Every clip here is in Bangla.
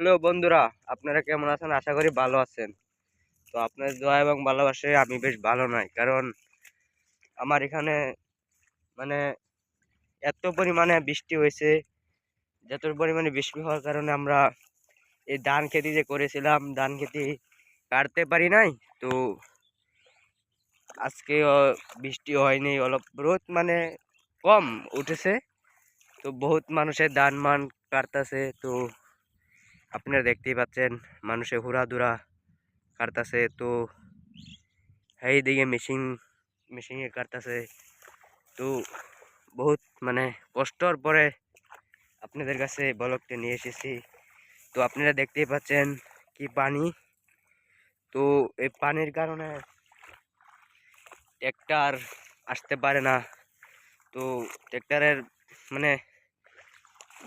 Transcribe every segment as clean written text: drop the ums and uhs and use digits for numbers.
হ্যালো বন্ধুরা, আপনারা কেমন আছেন? আশা করি ভালো আছেন। তো আপনাদের দোয়া এবং ভালোবাসায় আমি বেশ ভালো নাই, কারণ আমার এখানে মানে এত পরিমাণে বৃষ্টি হয়েছে। যত পরিমাণে বৃষ্টি হওয়ার কারণে আমরা এই ধান খেতি যে করেছিলাম, ধান খেতি কাটতে পারি নাই। তো আজকে বৃষ্টি হয়নি, অলপ রোদ কম উঠেছে। তো বহুত মানুষের ধান মান কাটতেছে। তো আপনারা দেখতেই পাচ্ছেন মানুষের হুড়াধুরা কাটতেছে। তো এইদিকে মেশিনে কাটতেছে। তো বহুত কষ্টর পরে আপনাদের কাছে ব্লগটা নিয়ে এসেছি। তো আপনারা দেখতেই পাচ্ছেন কি পানি। তো এই পানির কারণে ট্র্যাক্টর আসতে পারে না। তো ট্র্যাক্টরের মানে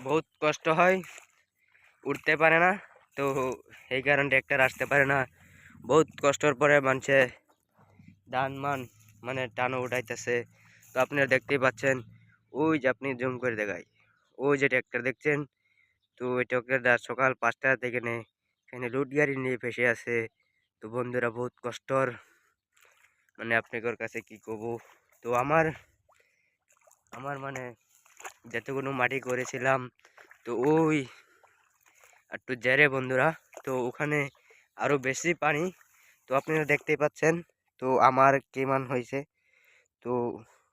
বহুত কষ্ট হয়, উঠতে পারে না। তো এই কারণে ট্র্যাক্টর আসতে পারে না। বহুত কষ্টর পরে মানুষে ধান টানো উঠাইতেছে। তো আপনারা দেখতেই পাচ্ছেন, ওই যে আপনি জুম করে দেখাই, ওই যে ট্র্যাক্টর দেখছেন। তো ওই ট্র্যাক্টরটা সকাল 5টা থেকে এখানে লোড গাড়ি নিয়ে ফেসে আছে। তো বন্ধুরা বহুত কষ্টর, আপনাদের কাছে কি কব। তো আমার আমার যতগুলো মাটি করেছিলাম, তো ওই একটু জেরে বন্ধুরা, তো ওখানে আরো বেশি পানি। তো আপনারা দেখতেই পাচ্ছেন। তো আমার কেমন হয়েছে। তো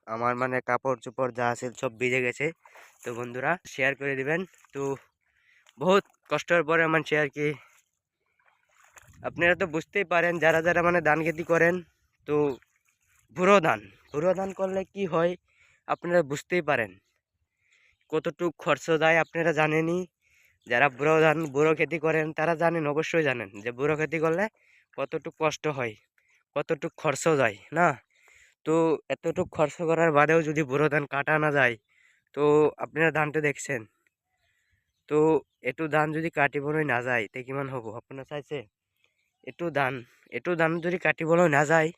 আমার কাপড় চোপড় যা আছে সব ভিজে গেছে। তো বন্ধুরা শেয়ার করে দিবেন। তো বহুত কষ্টের পরে মানুষে আর কি, আপনারা তো বুঝতেই পারেন যারা যারা ধান খেতি করেন। তো ভুরো ধান করলে কি হয় আপনারা বুঝতেই পারেন, কতটুক খরচ যায় আপনারা জানেনই। যারা বুড়ো খেতি করেন তারা জানেন, অবশ্যই জানেন যে বুড়ো খেতি করলে কতটুক কষ্ট হয়, কতটুক খরচ যায় না। তো এতটুক খরচ করার বাদেও যদি বুড়ো ধান কাটা না যায়, তো আপনারা ধানটা দেখছেন। তো একটু ধান যদি কাটিবলৈ না যায় তে কিমান হ'ব আপোনাৰ চাইছে। এইটো ধান যদি কাটিবলৈ নাযায়,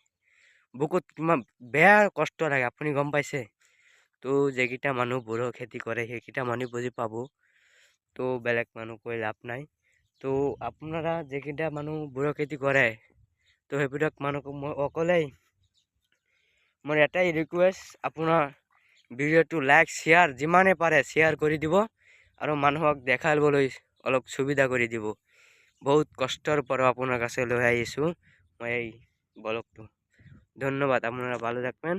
বুকুত কিমান বেয়া কষ্ট লাগে আপুনি গম পাইছে। তো যেকেইটা মানুহ বুঢ়ো খেতি কৰে সেইকেইটা মানুহ বুজি পাব। তো বেলেগ মানুহ কৈ লাভ নাই। তো আপনারা যেকেইটা মানুহ বুঢ়ো খেতি কৰে, তো সেইবিলাক মানুহক মই অকলেই মোৰ এটাই ৰিকুৱেষ্ট, আপোনাৰ ভিডিঅ'টো লাইক শ্বেয়াৰ যিমানে পাৰে শ্বেয়াৰ কৰি দিব, আৰু মানুহক দেখাবলৈ অলপ সুবিধা কৰি দিব। বহুত কষ্টৰ পৰা আপনার কাছে লৈ আহিছোঁ মই এই ব্লগটো। ধন্যবাদ, আপনারা ভালো থাকবেন।